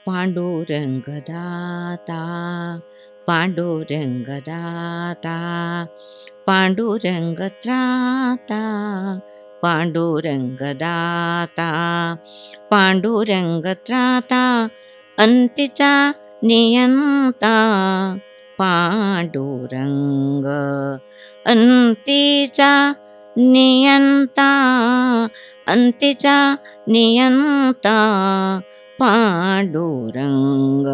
पांडुरंगदाता पांडुरंगदाता पांडुरंगत्राता पांडुरंगदाता पांडुरंगत्राता अंतीचा नियंता पांडुरंग अंतीचा नियंता अंतीचा नियंता पांडुरंग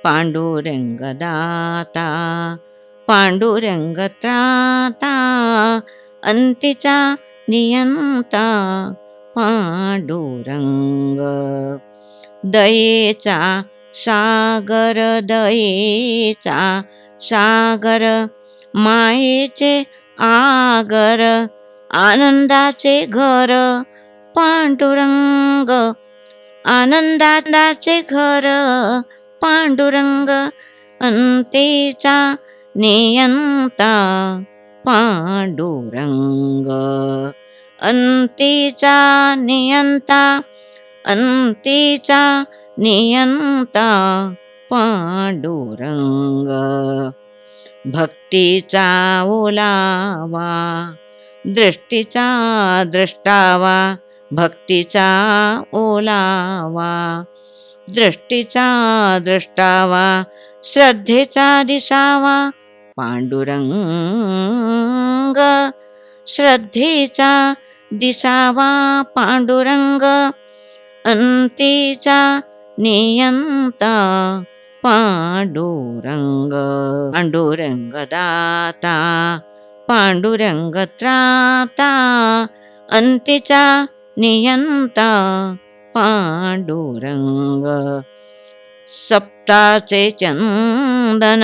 पांडुरंगदाता पांडुरंगत्राता अंतीचा नियंता पांडुरंग दयेचा सागर दयेचा सागर मायेचे आगर आनंदाचे घर पांडुरंग आनंदाचे घर पांडुरंग अंतीचा नियंता पांडुरंग अंतीचा नियंता अंतीचा नियंता पांडुरंग भक्तीचा ओलावा दृष्टीचा दृष्टावा भक्तीचा ओलावा दृष्टीचा दृष्टावा श्रद्धेचा दिसावा पांडुरंग श्रद्धेचा दिसावा पांडुरंग अंतीचा नियंता पांडुरंग पांडुरंगदाता पांडुरंगत्राता अंतीचा नियंता पांडुरंग सप्ताचे चंदन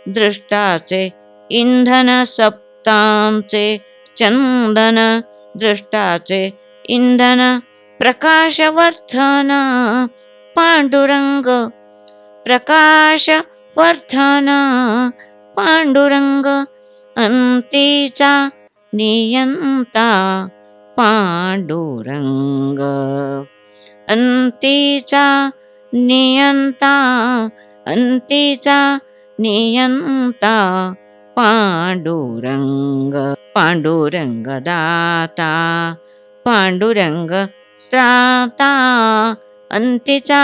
दृष्टाचे इंधन सप्तांचे चंदन दृष्टाचे इंधन प्रकाशवर्धन पांडुरंग प्रकाशवर्धन पांडुरंग अंतीचा नियंता पांडुरंग अंतीचा नियंता अंतीचा नियंता पांडुरंग पांडुरंगदाता पांडुरंग त्राता अंतीचा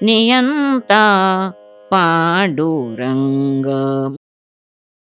नियंता पांडुरंग